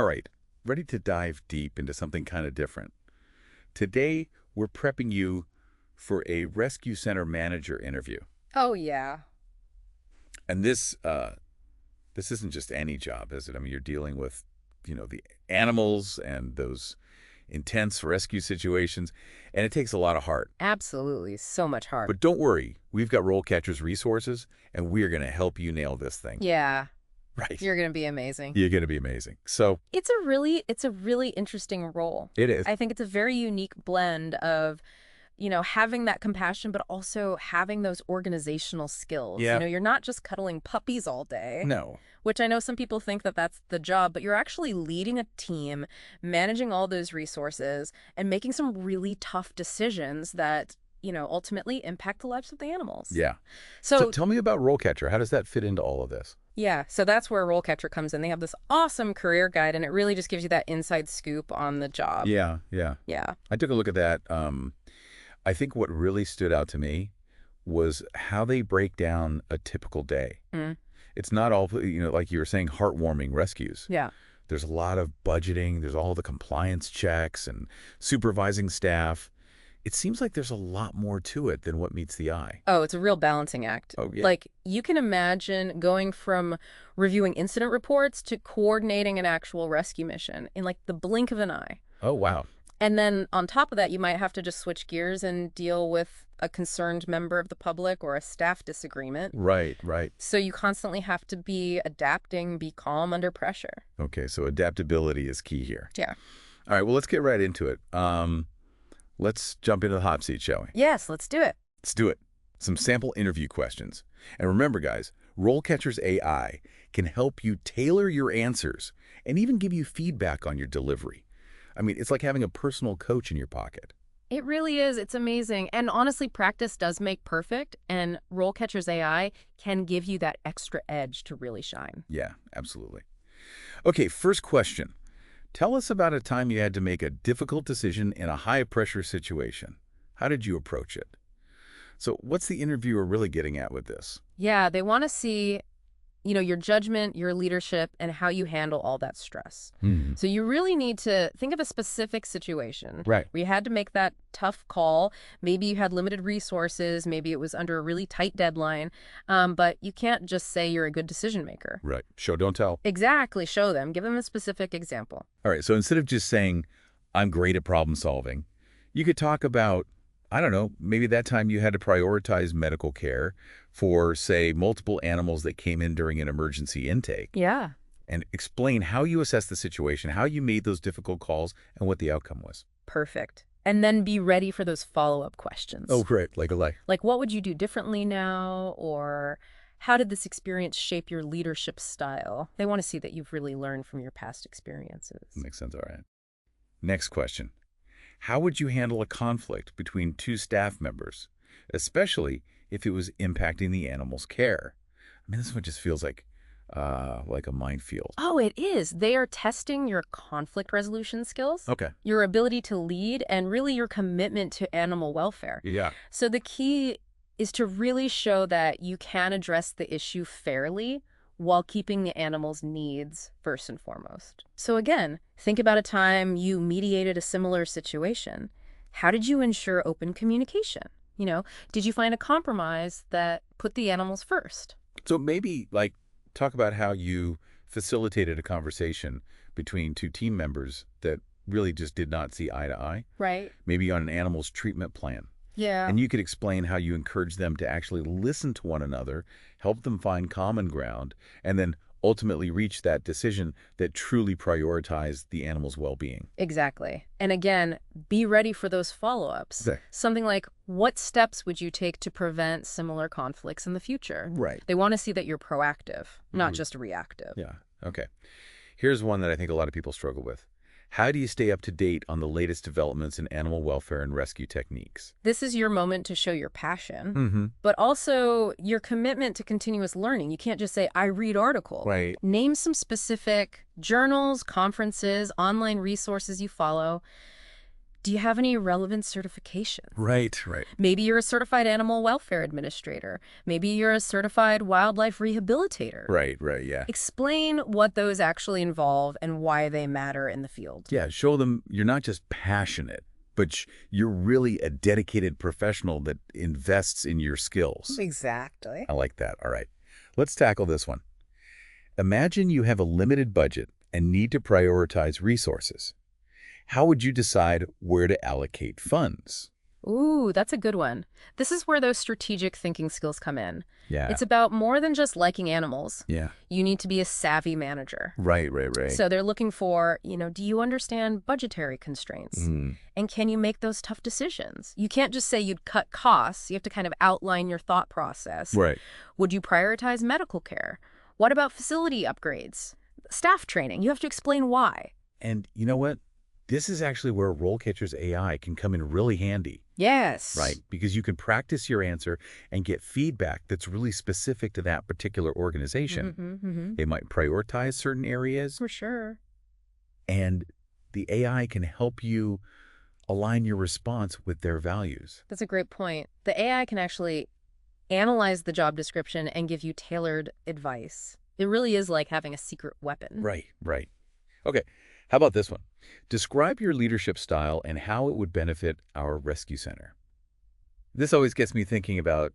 All right, ready to dive deep into something kind of different. Today, we're prepping you for a rescue center manager interview. Oh, yeah. And this isn't just any job, is it? I mean, you're dealing with, the animals and those intense rescue situations, and it takes a lot of heart. Absolutely. So much heart. But don't worry, we've got RoleCatcher's resources, and we're going to help you nail this thing. Yeah. Right. You're going to be amazing. You're going to be amazing. So It's a really interesting role. it is. I think it's a very unique blend of, having that compassion, but also having those organizational skills. Yeah. You're not just cuddling puppies all day, No. which I know some people think that that's the job, but you're actually leading a team, managing all those resources, and making some really tough decisions that, ultimately impact the lives of the animals. Yeah. So So tell me about RoleCatcher. How does that fit into all of this? yeah, so that's where RoleCatcher comes in. They have this awesome career guide, and it really just gives you that inside scoop on the job. Yeah, yeah. Yeah. I took a look at that. I think what really stood out to me was how they break down a typical day. Mm. It's not all, like you were saying, heartwarming rescues. Yeah. There's a lot of budgeting. There's all the compliance checks and supervising staff. It seems like there's a lot more to it than what meets the eye. Oh, it's a real balancing act. Oh, yeah. Like, you can imagine going from reviewing incident reports to coordinating an actual rescue mission in, like, the blink of an eye. Oh, wow. And then on top of that, you might have to just switch gears and deal with a concerned member of the public or a staff disagreement. Right, right. So you constantly have to be adapting, be calm under pressure. Okay, so adaptability is key here. Yeah. All right, well, let's get right into it. Let's jump into the hot seat, shall we? Yes, let's do it. Let's do it. Some sample interview questions. And remember, guys, RoleCatcher's AI can help you tailor your answers and even give you feedback on your delivery. I mean, it's like having a personal coach in your pocket. It really is. It's amazing. And honestly, practice does make perfect, and RoleCatcher's AI can give you that extra edge to really shine. Yeah, absolutely. Okay, first question. Tell us about a time you had to make a difficult decision in a high-pressure situation. How did you approach it? So what's the interviewer really getting at with this? Yeah, they want to see, your judgment, your leadership, and how you handle all that stress. So you really need to think of a specific situation Right. where you had to make that tough call. Maybe you had limited resources. Maybe it was under a really tight deadline. But you can't just say you're a good decision maker. Right. Show, don't tell. Exactly. Show them. Give them a specific example. All right, so instead of just saying, I'm great at problem solving, you could talk about, I don't know, maybe that time you had to prioritize medical care for, say, multiple animals that came in during an emergency intake, Yeah. and explain how you assessed the situation, how you made those difficult calls, and what the outcome was. Perfect. And then be ready for those follow-up questions. Oh, great. Like. Like, what would you do differently now? Or how did this experience shape your leadership style? They want to see that you've really learned from your past experiences. Makes sense. All right. Next question. How would you handle a conflict between two staff members, especially if it was impacting the animal's care? I mean, this one just feels like a minefield. Oh, it is. They are testing your conflict resolution skills, Okay. your ability to lead, and really your commitment to animal welfare. Yeah. So the key is to really show that you can address the issue fairly while keeping the animal's needs first and foremost. So again, think about a time you mediated a similar situation. How did you ensure open communication? Did you find a compromise that put the animals first? So maybe, talk about how you facilitated a conversation between two team members that really just did not see eye to eye, Right. maybe on an animal's treatment plan. Yeah. And you could explain how you encourage them to actually listen to one another, help them find common ground, and then ultimately reach that decision that truly prioritized the animal's well-being. Exactly. And again, be ready for those follow-ups. Okay. Something like, what steps would you take to prevent similar conflicts in the future? Right. They want to see that you're proactive, not just reactive. Yeah. Okay. Here's one that I think a lot of people struggle with. How do you stay up to date on the latest developments in animal welfare and rescue techniques? This is your moment to show your passion, but also your commitment to continuous learning. You can't just say, I read articles. Right. Name some specific journals, conferences, online resources you follow. Do you have any relevant certifications? Right, right. Maybe you're a certified animal welfare administrator. Maybe you're a certified wildlife rehabilitator. Right, right, yeah. Explain what those actually involve and why they matter in the field. Yeah, show them you're not just passionate, but you're really a dedicated professional that invests in your skills. Exactly. I like that. All right. Let's tackle this one. Imagine you have a limited budget and need to prioritize resources. How would you decide where to allocate funds? Ooh, that's a good one. This is where those strategic thinking skills come in. Yeah. It's about more than just liking animals. Yeah. You need to be a savvy manager. Right, right, right. So they're looking for, do you understand budgetary constraints? Mm, And can you make those tough decisions? You can't just say you'd cut costs. You have to kind of outline your thought process. right. Would you prioritize medical care? What about facility upgrades? Staff training? You have to explain why. And you know what? This is actually where RoleCatcher's AI can come in really handy, Yes. right? Because you can practice your answer and get feedback that's really specific to that particular organization. They might prioritize certain areas, For sure. and the AI can help you align your response with their values. That's a great point. The AI can actually analyze the job description and give you tailored advice. It really is like having a secret weapon. Right, right. Okay, how about this one? Describe your leadership style and how it would benefit our rescue center. This always gets me thinking about,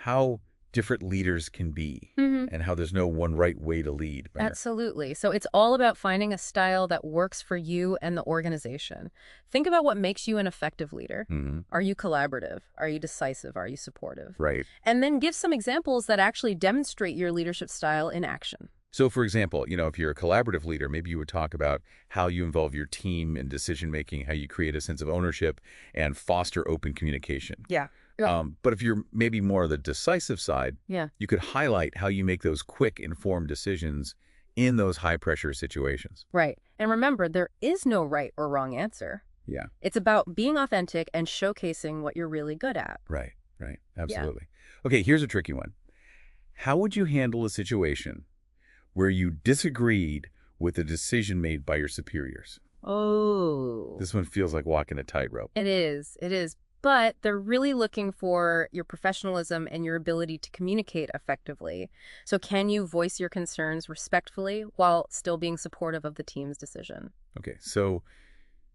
how different leaders can be and how there's no one right way to lead. Right? Absolutely. So it's all about finding a style that works for you and the organization. Think about what makes you an effective leader. Are you collaborative? Are you decisive? Are you supportive? Right. And then give some examples that actually demonstrate your leadership style in action. So, for example, if you're a collaborative leader, maybe you would talk about how you involve your team in decision-making, how you create a sense of ownership and foster open communication. Yeah. But if you're maybe more the decisive side, Yeah. you could highlight how you make those quick, informed decisions in those high-pressure situations. Right. And remember, there is no right or wrong answer. Yeah. It's about being authentic and showcasing what you're really good at. Right, right. Absolutely. Okay, here's a tricky one. How would you handle a situation where you disagreed with a decision made by your superiors? Oh. This one feels like walking a tightrope. It is. It is. But they're really looking for your professionalism and your ability to communicate effectively. So can you voice your concerns respectfully while still being supportive of the team's decision? Okay, so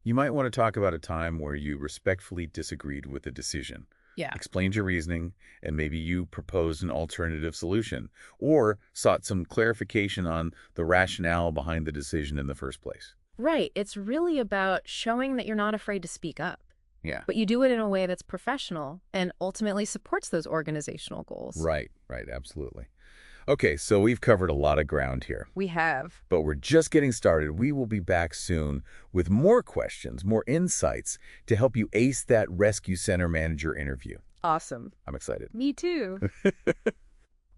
you might want to talk about a time where you respectfully disagreed with a decision. Yeah. Explained your reasoning, and maybe you proposed an alternative solution or sought some clarification on the rationale behind the decision in the first place. Right. It's really about showing that you're not afraid to speak up. Yeah. But you do it in a way that's professional and ultimately supports those organizational goals. Right, right, absolutely. Okay, so we've covered a lot of ground here, We have. but we're just getting started. We will be back soon with more questions, more insights to help you ace that rescue center manager interview. Awesome. I'm excited. Me too.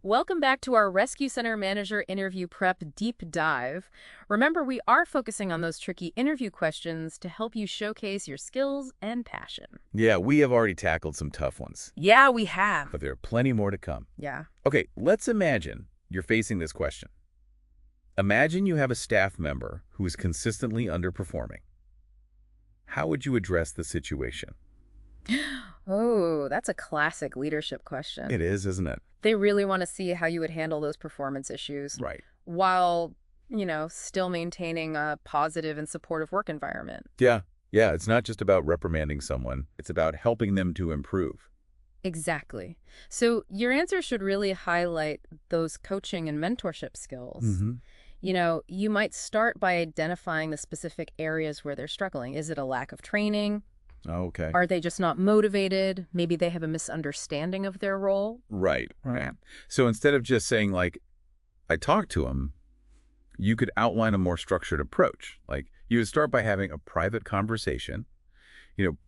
Welcome back to our Rescue Center Manager Interview Prep Deep Dive. Remember, we are focusing on those tricky interview questions to help you showcase your skills and passion. Yeah, we have already tackled some tough ones, Yeah, we have. but there are plenty more to come. Yeah. Okay, let's imagine you're facing this question. Imagine you have a staff member who is consistently underperforming. How would you address the situation? Oh, that's a classic leadership question. It is, isn't it? They really want to see how you would handle those performance issues Right. while, still maintaining a positive and supportive work environment. Yeah, it's not just about reprimanding someone. It's about helping them to improve. Exactly. So your answer should really highlight those coaching and mentorship skills. You might start by identifying the specific areas where they're struggling. Is it a lack of training? Okay. Are they just not motivated? Maybe they have a misunderstanding of their role. Right. So instead of just saying, I talked to him, you could outline a more structured approach. You would start by having a private conversation,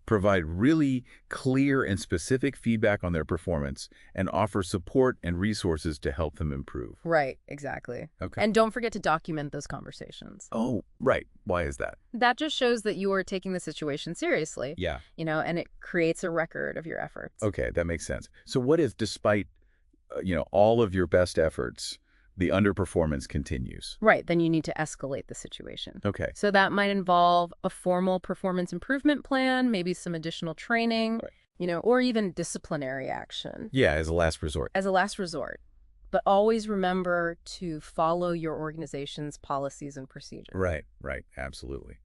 provide really clear and specific feedback on their performance, and offer support and resources to help them improve. Right, exactly. Okay. And don't forget to document those conversations. Oh, right. Why is that? That just shows that you are taking the situation seriously. Yeah. And it creates a record of your efforts. Okay, that makes sense. So what if, despite, all of your best efforts, The underperformance continues. Right, then you need to escalate the situation. Okay. So that might involve a formal performance improvement plan, maybe some additional training, Right. or even disciplinary action. Yeah, as a last resort. As a last resort. But always remember to follow your organization's policies and procedures. Right, right, absolutely.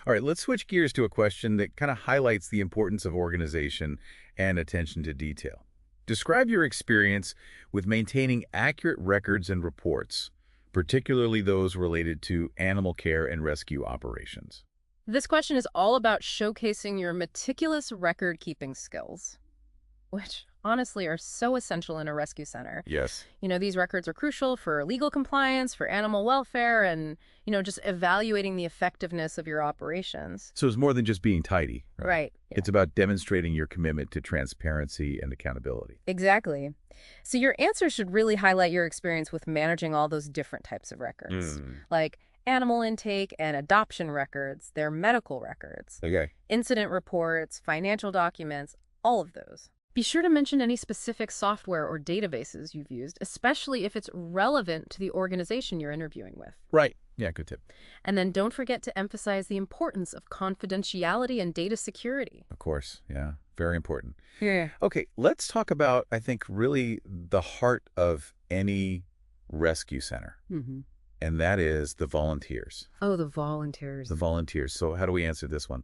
All right, let's switch gears to a question that kind of highlights the importance of organization and attention to detail. Describe your experience with maintaining accurate records and reports, particularly those related to animal care and rescue operations. This question is all about showcasing your meticulous record-keeping skills, which honestly are so essential in a rescue center. Yes. These records are crucial for legal compliance, for animal welfare, and, just evaluating the effectiveness of your operations. So it's more than just being tidy, right? Right. Yeah. It's about demonstrating your commitment to transparency and accountability. Exactly. So your answer should really highlight your experience with managing all those different types of records, like animal intake and adoption records, their medical records, Okay. incident reports, financial documents, all of those. Be sure to mention any specific software or databases you've used, especially if it's relevant to the organization you're interviewing with. Right. Yeah, good tip. And then don't forget to emphasize the importance of confidentiality and data security. Of course. Yeah. Very important. Yeah. Okay, let's talk about, I think, really the heart of any rescue center, and that is the volunteers. Oh, the volunteers. The volunteers. So how do we answer this one?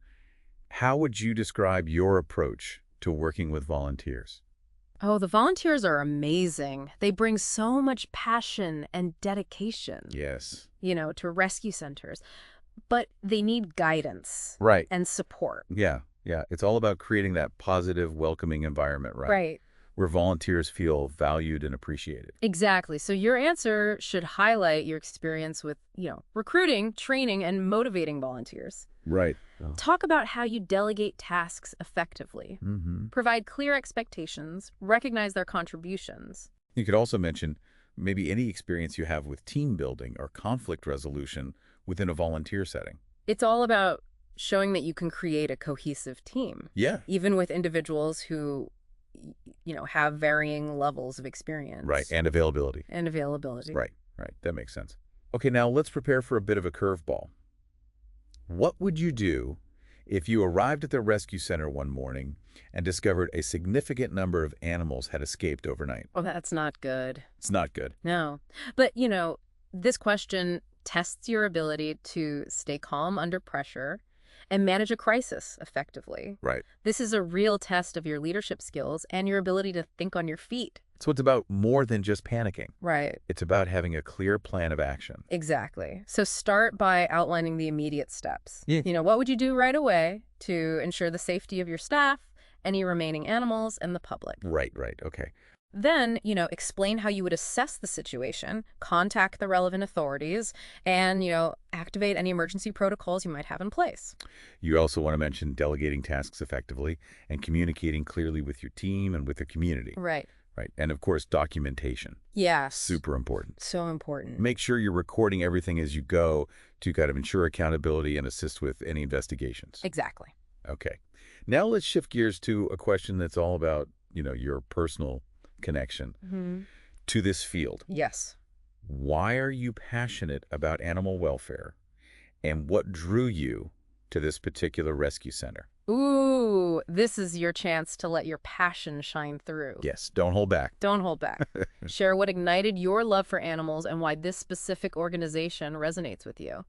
How would you describe your approach to working with volunteers? Oh, the volunteers are amazing. They bring so much passion and dedication, Yes. To rescue centers. But they need guidance Right. and support. Yeah. Yeah. It's all about creating that positive, welcoming environment, right? Right. Where volunteers feel valued and appreciated. Exactly. So your answer should highlight your experience with, recruiting, training, and motivating volunteers. Right. Talk about how you delegate tasks effectively. Provide clear expectations, recognize their contributions. You could also mention maybe any experience you have with team building or conflict resolution within a volunteer setting. It's all about showing that you can create a cohesive team. Yeah. Even with individuals who, have varying levels of experience. Right. And availability. And availability. Right. Right. That makes sense. Okay, now let's prepare for a bit of a curveball. What would you do if you arrived at the rescue center one morning and discovered a significant number of animals had escaped overnight? Well, that's not good. It's not good. No. But, this question tests your ability to stay calm under pressure and manage a crisis effectively. Right. This is a real test of your leadership skills and your ability to think on your feet. So it's about more than just panicking. Right. It's about having a clear plan of action. Exactly. So start by outlining the immediate steps. Yeah. What would you do right away to ensure the safety of your staff, any remaining animals, and the public? Right, right. Okay. Then, explain how you would assess the situation, contact the relevant authorities, and, activate any emergency protocols you might have in place. You also want to mention delegating tasks effectively and communicating clearly with your team and with the community. Right. Right. And of course, documentation. Yes. Super important. So important. Make sure you're recording everything as you go to kind of ensure accountability and assist with any investigations. Exactly. Okay. Now let's shift gears to a question that's all about, your personal connection to this field. Yes. Why are you passionate about animal welfare, and what drew you to this particular rescue center? Ooh, this is your chance to let your passion shine through. Yes, don't hold back. Don't hold back. Share what ignited your love for animals and why this specific organization resonates with you.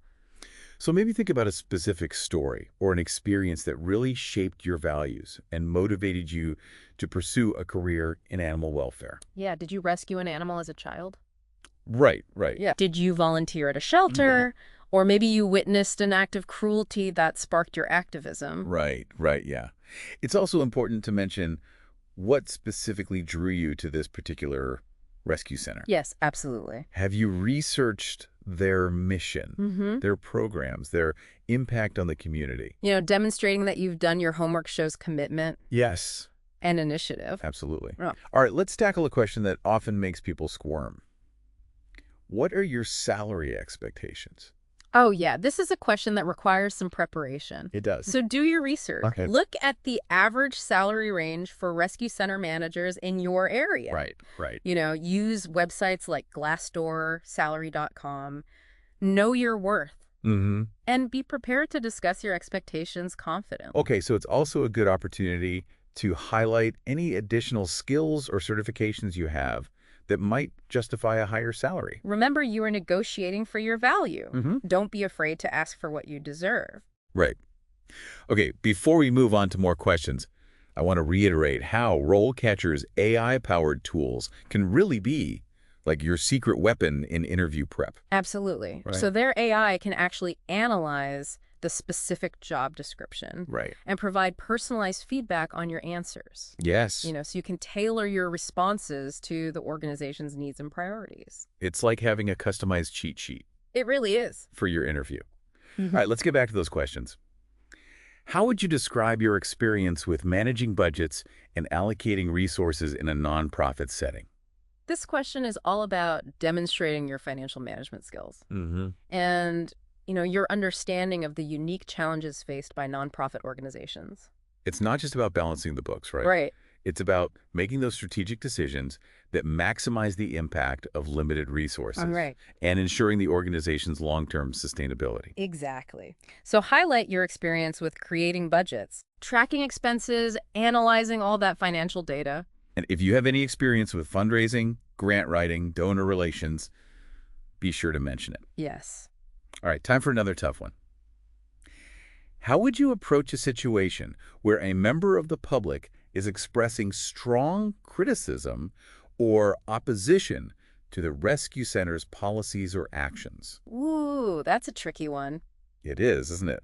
So maybe think about a specific story or an experience that really shaped your values and motivated you to pursue a career in animal welfare. Yeah, did you rescue an animal as a child? Right, right. Yeah. Did you volunteer at a shelter? Or maybe you witnessed an act of cruelty that sparked your activism. Right, right, yeah. It's also important to mention what specifically drew you to this particular rescue center. Yes, absolutely. Have you researched their mission, their programs, their impact on the community? Demonstrating that you've done your homework shows commitment. Yes. And initiative. Absolutely. Oh. All right, let's tackle a question that often makes people squirm. What are your salary expectations? Oh, yeah. This is a question that requires some preparation. It does. So do your research. Okay. Look at the average salary range for rescue center managers in your area. Right, right. Use websites like Glassdoor, salary.com. Know your worth. Mm-hmm. And be prepared to discuss your expectations confidently. Okay, so it's also a good opportunity to highlight any additional skills or certifications you have that might justify a higher salary. Remember, you are negotiating for your value. Mm-hmm. Don't be afraid to ask for what you deserve. Right. Okay, before we move on to more questions, I want to reiterate how RoleCatcher's AI-powered tools can really be like your secret weapon in interview prep. Absolutely. Right. So their AI can actually analyze the specific job description Right. and provide personalized feedback on your answers. Yes. So you can tailor your responses to the organization's needs and priorities. It's like having a customized cheat sheet It really is. for your interview. All right, let's get back to those questions. How would you describe your experience with managing budgets and allocating resources in a nonprofit setting? This question is all about demonstrating your financial management skills Mm-hmm. and, your understanding of the unique challenges faced by nonprofit organizations. It's not just about balancing the books, right? Right. It's about making those strategic decisions that maximize the impact of limited resources Right. and ensuring the organization's long-term sustainability. Exactly. So highlight your experience with creating budgets, tracking expenses, analyzing all that financial data. And if you have any experience with fundraising, grant writing, donor relations, be sure to mention it. Yes. All right, time for another tough one. How would you approach a situation where a member of the public is expressing strong criticism or opposition to the rescue center's policies or actions? Ooh, that's a tricky one. It is, isn't it?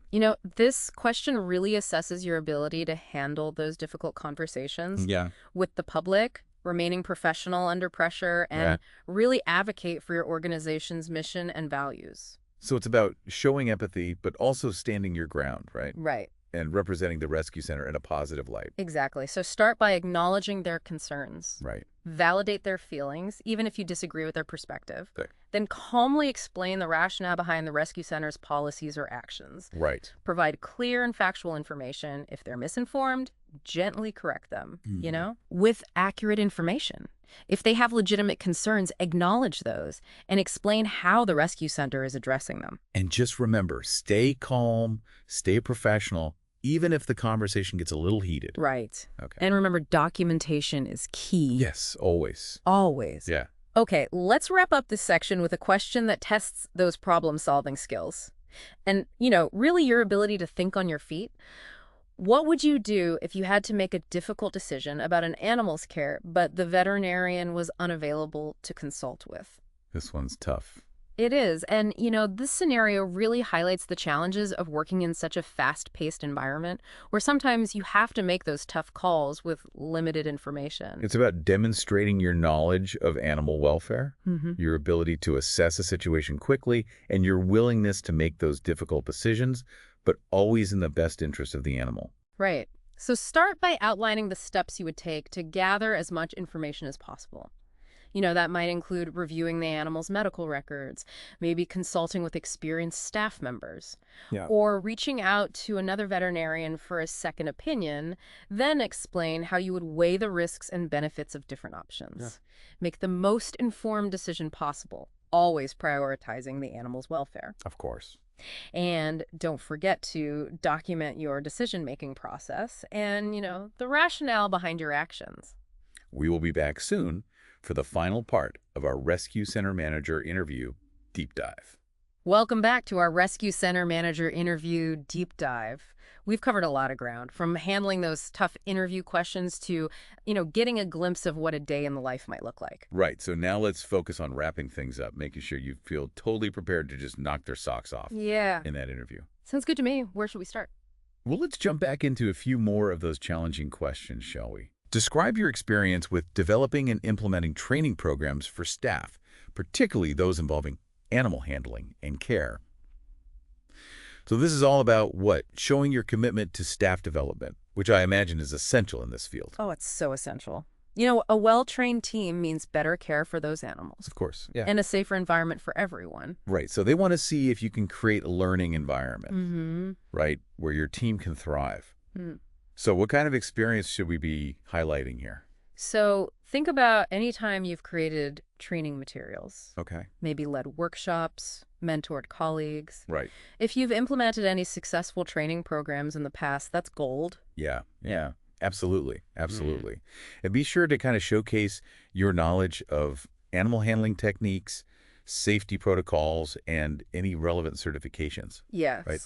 This question really assesses your ability to handle those difficult conversations Yeah. with the public, remaining professional under pressure, and Yeah. really advocate for your organization's mission and values. So it's about showing empathy, but also standing your ground, right? Right. And representing the rescue center in a positive light. Exactly. So start by acknowledging their concerns. Right. Validate their feelings, even if you disagree with their perspective. Okay. Then calmly explain the rationale behind the rescue center's policies or actions. Right. Provide clear and factual information. If they're misinformed, gently correct them, Mhm. with accurate information. If they have legitimate concerns, acknowledge those and explain how the rescue center is addressing them. And just remember, stay calm, stay professional, even if the conversation gets a little heated. Right. Okay. And remember, documentation is key. Yes, always. Always. Yeah. Okay, let's wrap up this section with a question that tests those problem-solving skills. And, really your ability to think on your feet. What would you do if you had to make a difficult decision about an animal's care, but the veterinarian was unavailable to consult with? This one's tough. It is. And, this scenario really highlights the challenges of working in such a fast-paced environment where sometimes you have to make those tough calls with limited information. It's about demonstrating your knowledge of animal welfare, your ability to assess a situation quickly, and your willingness to make those difficult decisions, but always in the best interest of the animal. Right. So start by outlining the steps you would take to gather as much information as possible. That might include reviewing the animal's medical records, maybe consulting with experienced staff members, or reaching out to another veterinarian for a second opinion, then explain how you would weigh the risks and benefits of different options. Make the most informed decision possible, always prioritizing the animal's welfare. Of course. And don't forget to document your decision-making process and, the rationale behind your actions. We will be back soon for the final part of our Rescue Center Manager Interview Deep Dive. Welcome back to our Rescue Center Manager Interview Deep Dive. We've covered a lot of ground, from handling those tough interview questions to, getting a glimpse of what a day in the life might look like. Right, so now let's focus on wrapping things up, making sure you feel totally prepared to just knock their socks off Yeah. in that interview. Sounds good to me. Where should we start? Well, let's jump back into a few more of those challenging questions, shall we? Describe your experience with developing and implementing training programs for staff, particularly those involving animal handling and care. So this is all about what? Showing your commitment to staff development, which I imagine is essential in this field. Oh, it's so essential. A well-trained team means better care for those animals Of course, yeah. and a safer environment for everyone. Right, so they want to see if you can create a learning environment, Mm-hmm. right, where your team can thrive. So what kind of experience should we be highlighting here? So think about any time you've created training materials, Okay. maybe led workshops, mentored colleagues. Right. If you've implemented any successful training programs in the past, that's gold. Yeah, yeah, absolutely, absolutely. And be sure to kind of showcase your knowledge of animal handling techniques, safety protocols, and any relevant certifications, Yes. right?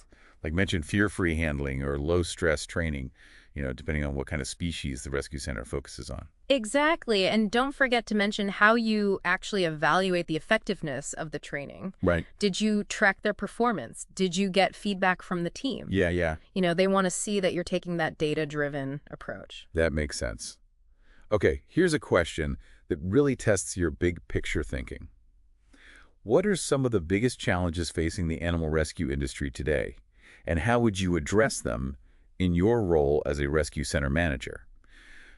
Like mention fear-free handling or low-stress training, depending on what kind of species the rescue center focuses on. Exactly. And don't forget to mention how you actually evaluate the effectiveness of the training. Right. Did you track their performance? Did you get feedback from the team? Yeah, yeah. They want to see that you're taking that data-driven approach. That makes sense. Okay, here's a question that really tests your big picture thinking. What are some of the biggest challenges facing the animal rescue industry today, and how would you address them in your role as a rescue center manager?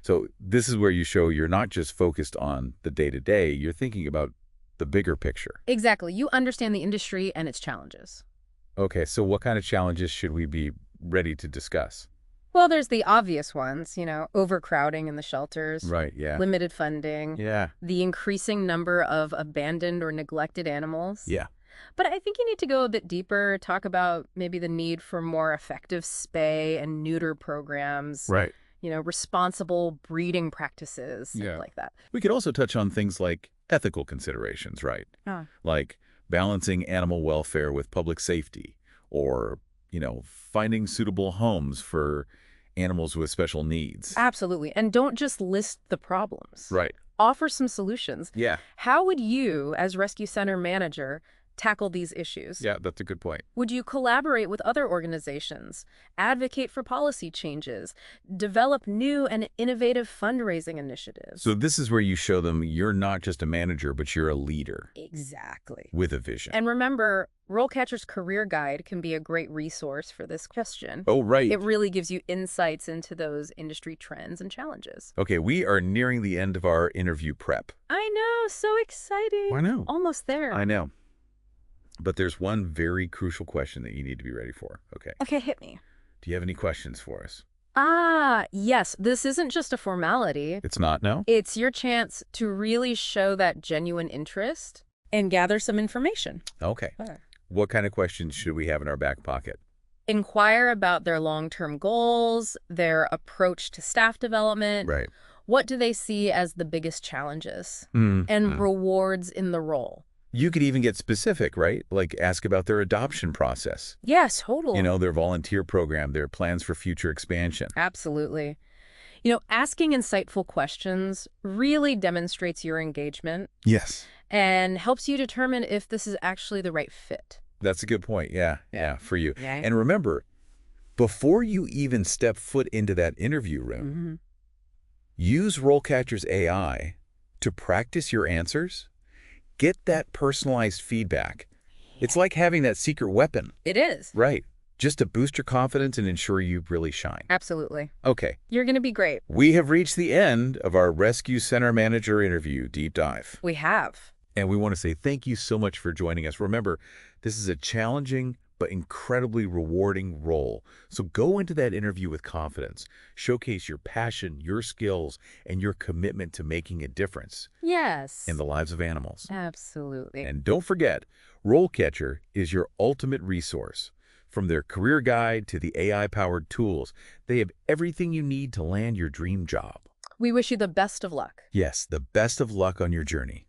So this is where you show you're not just focused on the day-to-day, you're thinking about the bigger picture. Exactly. You understand the industry and its challenges. Okay, so what kind of challenges should we be ready to discuss? Well, there's the obvious ones, overcrowding in the shelters, Right, yeah. limited funding, Yeah. the increasing number of abandoned or neglected animals. Yeah. But I think you need to go a bit deeper, talk about maybe the need for more effective spay and neuter programs, Right. responsible breeding practices, something Yeah. like that. We could also touch on things like ethical considerations, right? Like balancing animal welfare with public safety or, finding suitable homes for animals with special needs. Absolutely. And don't just list the problems. Right. Offer some solutions. Yeah. How would you, as rescue center manager, tackle these issues? Yeah, that's a good point. Would you collaborate with other organizations, advocate for policy changes, develop new and innovative fundraising initiatives? So this is where you show them you're not just a manager, but you're a leader Exactly. with a vision. And remember, RoleCatcher's Career Guide can be a great resource for this question. Oh, right. It really gives you insights into those industry trends and challenges. Okay, we are nearing the end of our interview prep. I know, so exciting. I know. Almost there. I know. But there's one very crucial question that you need to be ready for. Okay. Okay, hit me. Do you have any questions for us? Yes. This isn't just a formality. It's not, no? It's your chance to really show that genuine interest and gather some information. Okay. What kind of questions should we have in our back pocket? Inquire about their long-term goals, their approach to staff development. Right. What do they see as the biggest challenges and rewards in the role? You could even get specific, right? Like ask about their adoption process. Yes, totally. Their volunteer program, their plans for future expansion. Absolutely. Asking insightful questions really demonstrates your engagement Yes. and helps you determine if this is actually the right fit. That's a good point. Yeah, for you. Yeah. And remember, before you even step foot into that interview room, use RoleCatcher's AI to practice your answers. Get that personalized feedback. It's like having that secret weapon. It is. Right. Just to boost your confidence and ensure you really shine. Absolutely. Okay. You're going to be great. We have reached the end of our Rescue Center Manager Interview Deep Dive. We have. And we want to say thank you so much for joining us. Remember, this is a challenging but incredibly rewarding role. So go into that interview with confidence. Showcase your passion, your skills, and your commitment to making a difference Yes. in the lives of animals. Absolutely. And don't forget, RoleCatcher is your ultimate resource. From their career guide to the AI-powered tools, they have everything you need to land your dream job. We wish you the best of luck. Yes, the best of luck on your journey.